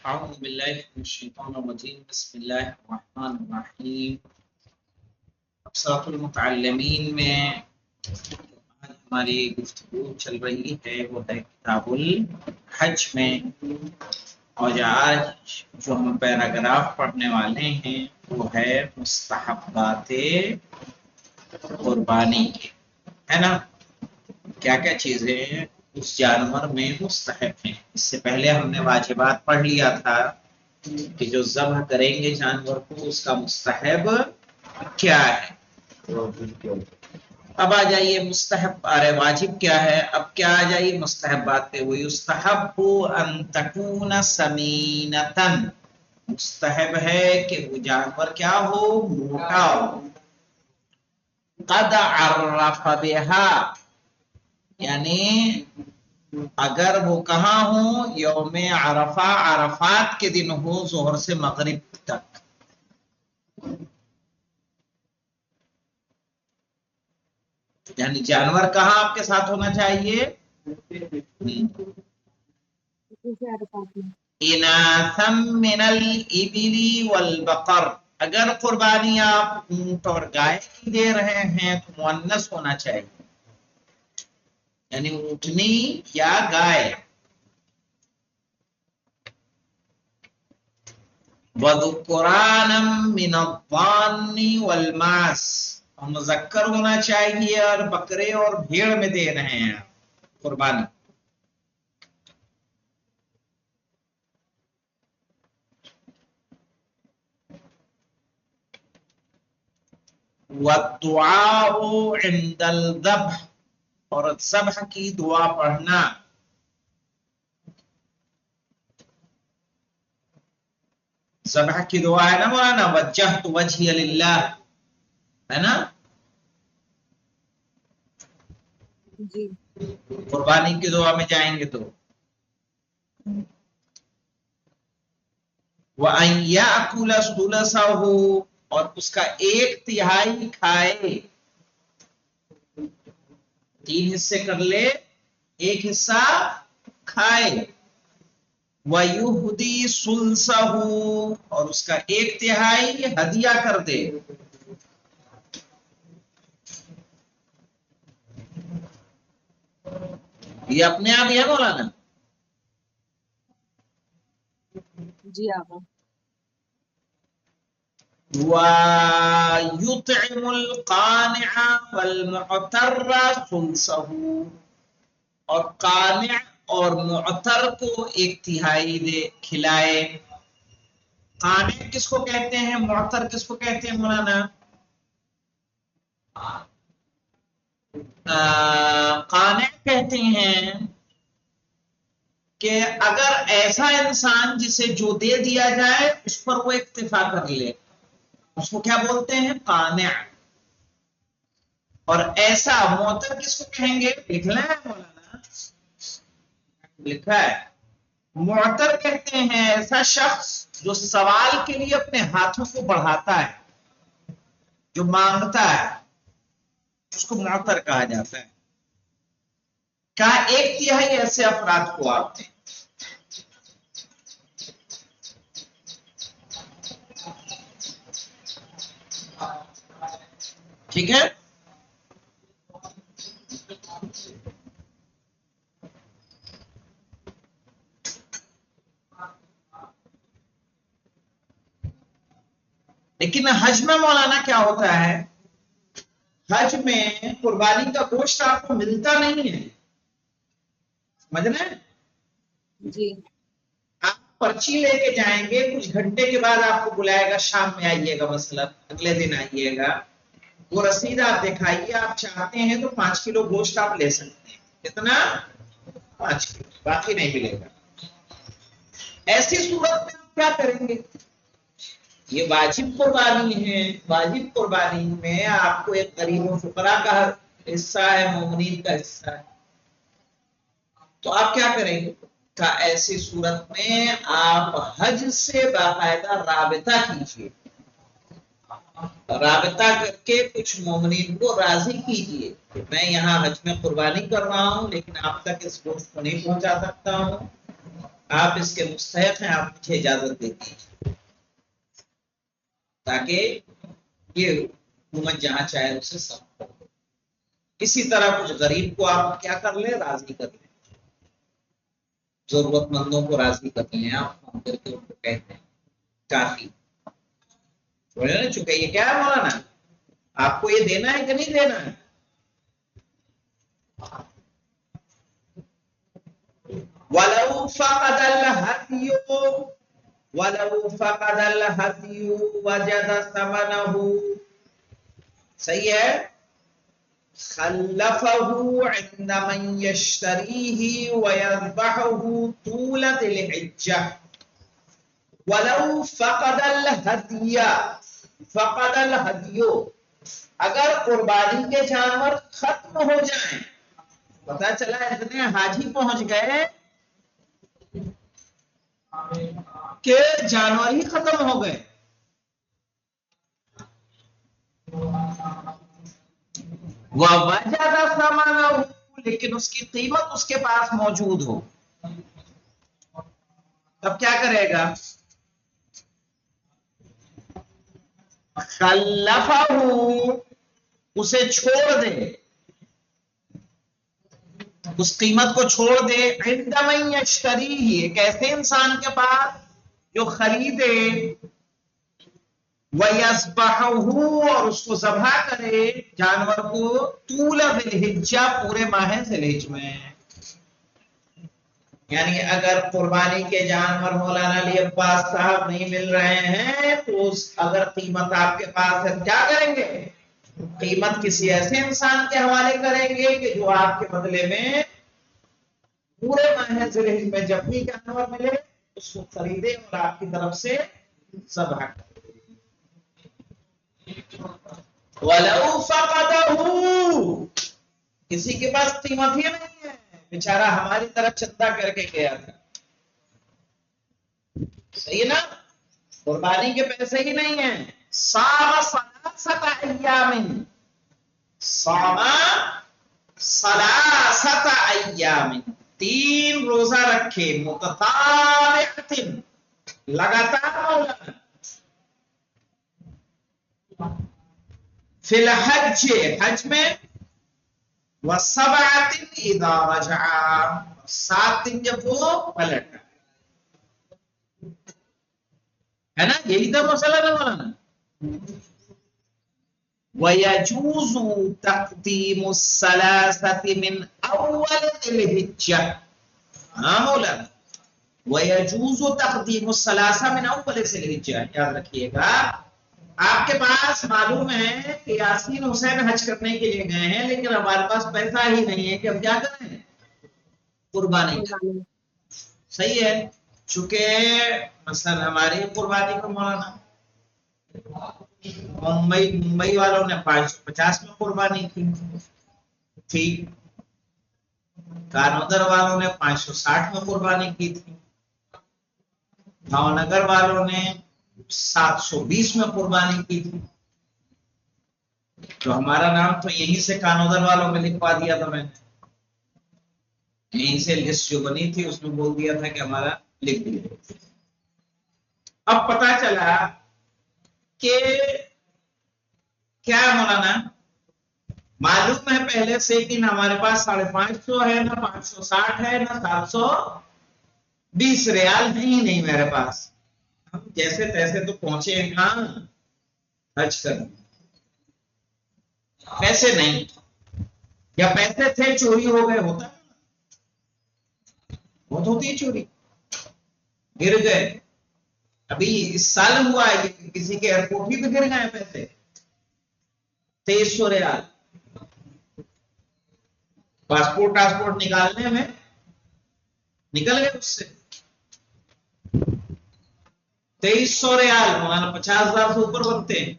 اعوذ باللہ من الشیطان الرجیم بسم اللہ الرحمن الرحیم. ابصرۃ المتعلمین میں آج ہماری گفتگو چل رہی ہے وہ ہے کتاب الحج میں، اور آج جو ہم پیراگراف پڑھنے والے ہیں وہ ہے مستحبات قربانی کے، ہے نا. کیا کیا چیزیں اس جانور میں مستحب ہیں. اس سے پہلے ہم نے واجبات پڑھ لیا تھا کہ جو ذبح کریں گے جانور کو اس کا مستحب کیا ہے. اب آ جائیے مستحب، ارے واجب کیا ہے، اب کیا آ جائیے مستحبات پہ. وہ یستحب ان تکون سمینتن، مستحب ہے کہ وہ جانور کیا ہو، موٹا ہو. قد عرف بها، یعنی اگر وہ کہاں ہو، یوم عرفہ، عرفات کے دن ہو، ظہر سے مغرب تک. یعنی جانور کہاں آپ کے ساتھ ہونا چاہیے، اناثا من الابل والبقر. اگر قربانی آپ اونٹ اور گائے کی دے رہے ہیں تو مؤنث ہونا چاہیے، یعنی اونٹنی یا گائے. وذکرانا من الضان والماس، اور مذکر ہونا چاہیے اور بکرے اور بھیڑ میں دے رہے ہیں قربانی. والدعاء عند الذبح، اور ذبح کی دعا پڑھنا. ذبح کی دعا ہے نا مولانا، وجہت وجہی للہ، ہے نا. جی قربانی کی دعا میں جائیں گے تو وَأَن يَأْكُلَ ثُلُثَهُ، اور اس کا 1/3 کھائے. 3 حصے کر لے، 1 حصہ کھائے. وَيُهْدِي ثُلُثَهُ، اور اس کا 1/3 ہدیہ کر دے. یہ اپنے آپ ہی ہے مولانا. جی آقا. وَيُطْعِمُ الْقَانِعَ وَالْمُعْتَرَّ ثُلُثَهُ، اور قانع اور معتر کو 1/3 دے، کھلائے. قانع کس کو کہتے ہیں، معتر کس کو کہتے ہیں مولانا؟ قانع کہتے ہیں کہ اگر ایسا انسان جسے جو دے دیا جائے اس پر وہ اکتفا کر لے، اس کو کیا بولتے ہیں، قانع. اور ایسا معتر کس کو کہیں گے، لکھنا ہے مولانا، لکھا ہے. معتر کہتے ہیں ایسا شخص جو سوال کے لیے اپنے ہاتھوں کو بڑھاتا ہے، جو مانگتا ہے، اس کو معتر کہا جاتا ہے. کہا 1/3 ایسے افراد کو آپ دیں. ٹھیک ہے. لیکن حج میں مولانا کیا ہوتا ہے، حج میں قربانی کا گوشت آپ کو ملتا نہیں ہے، سمجھ رہے ہیں. جی آپ پرچی لے کے جائیں گے، کچھ گھنٹے کے بعد آپ کو بلائے گا، شام میں آئیے گا، مثلا اگلے دن آئیے گا. وہ رسید آپ دکھائیے، آپ چاہتے ہیں تو 5 کلو گوشت آپ لے سکتے ہیں. کتنا، 5 کلو، باقی نہیں ملے گا. ایسی صورت میں آپ کیا کریں گے، یہ واجب قربانی ہے. واجب قربانی میں آپ کو ایک غریب و فقراء کا حصہ ہے، مومنین کا حصہ ہے. تو آپ کیا کریں گے، کہ ایسی صورت میں آپ حج سے باقاعدہ رابطہ کیجیے، رابطہ کر کے کچھ مومنین کو راضی کیجیے کہ میں یہاں حج میں قربانی کر رہا ہوں، لیکن آپ تک اس گوشت کو نہیں پہنچا سکتا ہوں. آپ اس کے مستحق ہیں، آپ مجھے اجازت دیتی ہیں تاکہ یہ حکومت جہاں چاہے اسے سب ہو۔ اسی طرح کچھ غریب کو آپ کیا کر لیں، راضی کر لیں، ضرورت مندوں کو راضی کر لیں، آپ فون کر کے ان کو کہتے ہیں کافی بولے نا، چونکہ یہ کیا ہے مولانا، آپ کو یہ دینا ہے کہ نہیں دینا ہے؟ وَلَوْ فَقَدَ الْهَدْيُ وَلَوْ فَقَدَ الْهَدْيُ وَجَدَ ثَمَنَهُ، صحیح ہے، خلفه عند من يشتريه ويذبحه طول ذي الحجة ولو فقد الهدي فقد الهدي، اگر قربانی کے جانور ختم ہو جائیں، پتہ چلا اتنے حاجی پہنچ گئے کہ جانور ہی ختم ہو گئے، وَوَجَدَ ثَمَنَهُ، لیکن اس کی قیمت اس کے پاس موجود ہو، تب کیا کرے گا؟ خلفہ، اسے چھوڑ دے، اس قیمت کو چھوڑ دے، عند من یشتریہ، ایک ایسے انسان کے پاس جو خریدے، وَيَذْبَحُهُ، اور اس کو ذبح کرے جانور کو، طول ذی الحجہ، پورے ماہ ذی الحجہ میں، یعنی اگر قربانی کے جانور مولانا علی عباس صاحب نہیں مل رہے ہیں تو اگر قیمت آپ کے پاس ہے کیا کریں گے؟ قیمت کسی ایسے انسان کے حوالے کریں گے کہ جو آپ کے بدلے میں پورے ماہ ذی الحجہ میں جب بھی جانور ملے اس کو خریدے اور آپ کی طرف سے ذبح کرے۔ وَلَوْ فَقَدَهُ، کسی کے پاس قیمت ہی نہیں ہے، بیچارہ ہماری طرف چندہ کر کے گیا تھا، صحیح نا، قربانی کے پیسے ہی نہیں ہیں، صام ثلاثۃ ایام، صام ثلاثۃ ایام، 3 روزہ رکھے، متتابعۃ، لگاتار مولانا، فی الحج، حج میں، وَسَبْعَةٍ اِذَا رَجَعَ، 7 دن جب وہ پلٹ ہے نا، یہی تو مسئلہ ہے مولانا۔ وَيَجُوزُ تَقْدِيمُ الثَّلَاثَةِ مِنْ أَوَّلِ ذِي الْحِجَّةِ، ہاں مولانا، وَيَجُوزُ تَقْدِيمُ الثَّلَاثَةِ مِنْ أَوَّلِ ذِي الْحِجَّةِ، یاد رکھیے گا، آپ کے پاس معلوم ہے کہ یاسین حسین حج کرنے کے لیے گئے ہیں لیکن ہمارے پاس پیسہ ہی نہیں ہے کہ ہم کیا کریں، قربانی کریں، صحیح ہے، چونکہ مثلا ہماری قربانی کو مولانا ممبئی والوں نے 550 میں قربانی کی تھی، کانودر والوں نے 560 میں قربانی کی تھی، بھاونگر والوں نے 720 میں قربانی کی تھی، تو ہمارا نام تو یہیں سے کانودر والوں میں لکھوا دیا تھا، میں یہیں سے لسٹ جو بنی تھی اس میں بول دیا تھا کہ ہمارا لکھ دیا۔ اب پتا چلا کہ کیا مولانا، معلوم ہے پہلے سے کہ نہ ہمارے پاس 550 ہے، نہ 560 ہے، نہ 720 ریال ہے ہی نہیں میرے پاس، ہم جیسے تیسے تو پہنچے ہیں کہاں حج کرنے، پیسے نہیں، یا پیسے تھے چوری ہو گئے، ہوتا ہے بہت ہوتی ہے چوری، گر گئے، ابھی اس سال ہوا ہے کہ کسی کے ایئرپورٹ ہی پہ گر گئے پیسے 2300 ریال، پاسپورٹ نکالنے میں نکل گئے اس سے 2300 ریال، مولانا 50,000 سے اوپر بنتے ہیں۔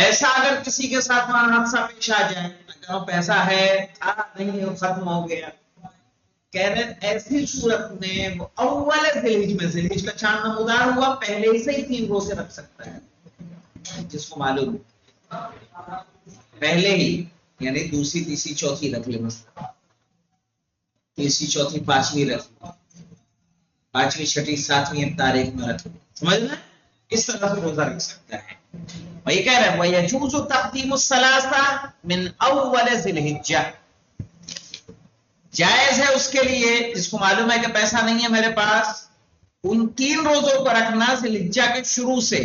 ایسا اگر کسی کے ساتھ وہاں حادثہ پیش آ جائے، اگر وہ پیسہ ہے نہیں ختم ہو گیا، کہہ رہے ایسی صورت میں وہ اول ذی الحجہ میں، ذی الحجہ کا چاند نمودار ہوا پہلے سے ہی 3 روزے رکھ سکتا ہے، جس کو معلوم پہلے ہی یعنی دوسری تیسری چوتھی رکھ لے، مثلا تیسری چوتھی پانچویں رکھ لے، پانچویں چھٹی ساتویں تاریخ میں رکھ لے، سمجھنا اس طرح سے روزہ رکھ سکتا ہے۔ وہی کہہ رہے ہیں وَيَجُوزُ تَقْدِيمُ الثَّلَاثَةِ مِنْ أَوَّلِ ذِي الْحِجَّةِ، جائز ہے اس کے لیے جس کو معلوم ہے کہ پیسہ نہیں ہے میرے پاس، ان 3 روزوں کو رکھنا ذی الحجہ کے شروع سے۔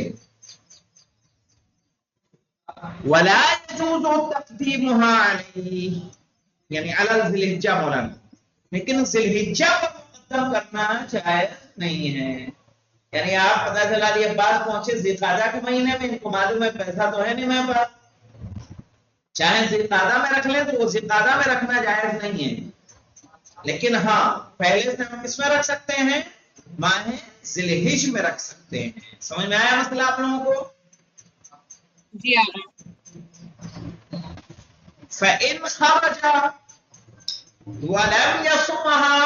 وَلَا يَجُوزُ تَقْدِيمُهَا عَلَيْهِ، یعنی علی ذی الحجہ مولانا، لیکن ذی الحجہ کو مقدم کرنا جائز نہیں ہے۔ یعنی آپ پتہ چلا یہ بات پہنچے ذی القعدہ کے مہینے میں، ان کو معلوم ہے پیسہ تو ہے نہیں میرے پاس، چاہے ذی القعدہ میں رکھ لیں تو وہ ذی القعدہ میں رکھنا جائز نہیں ہے، لیکن ہاں پہلے سے ہم کس میں رکھ سکتے ہیں؟ ماہ ذی الحجہ میں رکھ سکتے ہیں۔ سمجھ میں آیا مسئلہ آپ لوگوں کو؟ جی آقا۔ فَإِنْ خَرَجَ وَلَمْ يَصُمْهَا،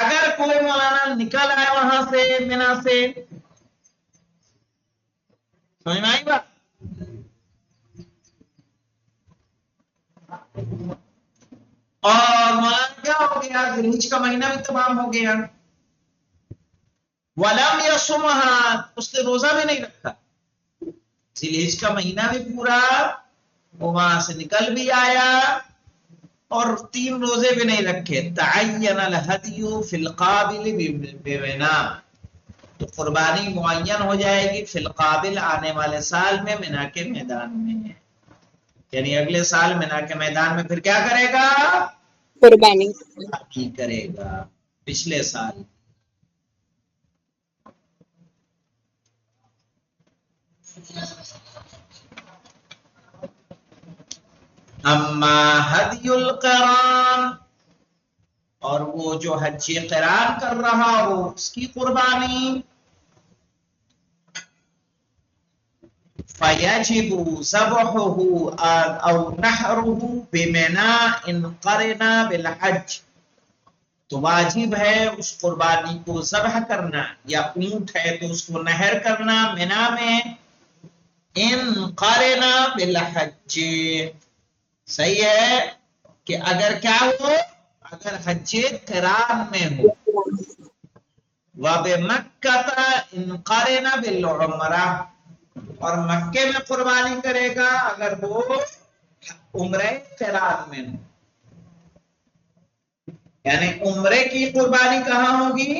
اگر کوئی مولانا نکل آئے وہاں سے منا سے، سمجھ میں آئی بات؟ اور مولانا کیا ہو گیا، ذی الحجہ کا مہینہ بھی تمام ہو گیا، وَلَمْ يَصُمْهَا، اس نے روزہ بھی نہیں رکھا، ذی الحجہ کا مہینہ بھی پورا، وہ وہاں سے نکل بھی آیا اور 3 روزے بھی نہیں رکھے، تعین الہدی فی القابل بمنا، تو قربانی معین ہو جائے گی فی القابل آنے والے سال میں منا کے میدان میں، یعنی اگلے سال منا کے میدان میں پھر کیا کرے گا؟ قربانی کی کرے گا پچھلے سال۔ اما ہدی القران، اور وہ جو حج قران کر رہا ہو اس کی قربانی، فَيَجِبُ ذَبْحُهُ أَوْ نَحْرُهُ بِمِنَىٰ إِنْ قَرِنَ بِالْحَجِّ، تو واجب ہے اس قربانی کو ذبح کرنا، یا اونٹ ہے تو اس کو نحر کرنا منا میں، ان قَرِنَ بِالْحَجِّ، صحیح ہے کہ اگر کیا ہو، اگر حج قران میں ہو، وَبِمَكَّةَ إِنْ قَرِنَ بِالْعُمْرَةِ، اور مکے میں قربانی کرے گا اگر وہ عمرہ قران میں ہو، یعنی عمرے کی قربانی کہاں ہوگی؟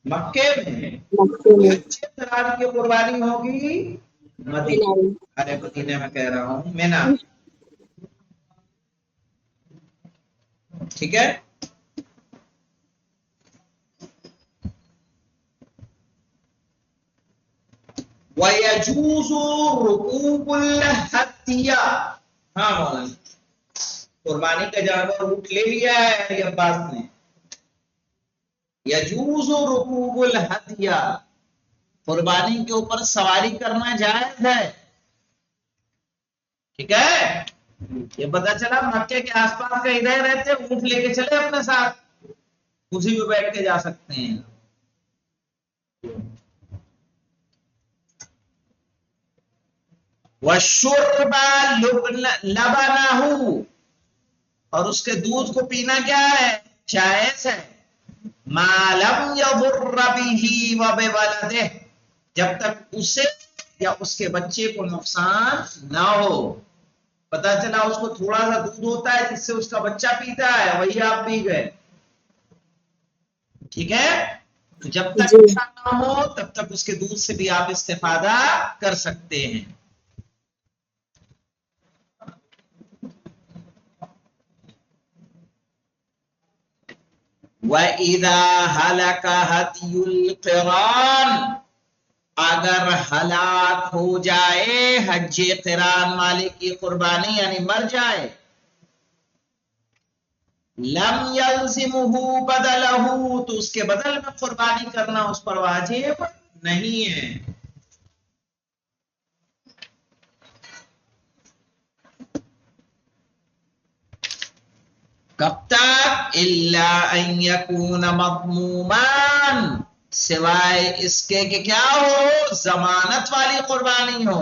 مکے میں، حج قران کی قربانی ہوگی مدینہ، ارے مدینہ میں کہہ رہا ہوں مینا، ٹھیک ہے؟ وَيَجُوزُ رُكُوبُ الْهَدْيَ، ہاں مولانا قربانی کا جانور اونٹ لے لیا ہے عباس نے، یجوز رکوب الہدیہ، قربانی کے اوپر سواری کرنا جائز ہے، ٹھیک ہے؟ یہ پتہ چلا مکے کے آس پاس کہیں رہتے اونٹ لے کے چلے اپنے ساتھ، اسی پہ بیٹھ کے جا سکتے ہیں۔ وَالشُّرْبَ لَبَنَهُ، اور اس کے دودھ کو پینا کیا ہے؟ جائز ہے، مَا لَمْ يَضُرَّ بِهِ وَبِوَلَدِهِ، جب تک اسے یا اس کے بچے کو نقصان نہ ہو۔ پتہ چلا اس کو تھوڑا سا دودھ ہوتا ہے جس سے اس کا بچہ پیتا ہے، وہی آپ پی گئے، ٹھیک ہے؟ تو جب تک ایسا نہ ہو تب تک اس کے دودھ سے بھی آپ استفادہ کر سکتے ہیں۔ وَإِذَا هَلَكَ هَدْيُ الْقِرَانِ، اگر ہلاک ہو جائے حج قران والے کی قربانی یعنی مر جائے، لم يلزمه بدلہ، تو اس کے بدل میں قربانی کرنا اس پر واجب نہیں ہے۔ کب تک؟ الا ان یکون مضمومان، سوائے اس کے کہ کیا ہو؟ ضمانت والی قربانی ہو،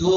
2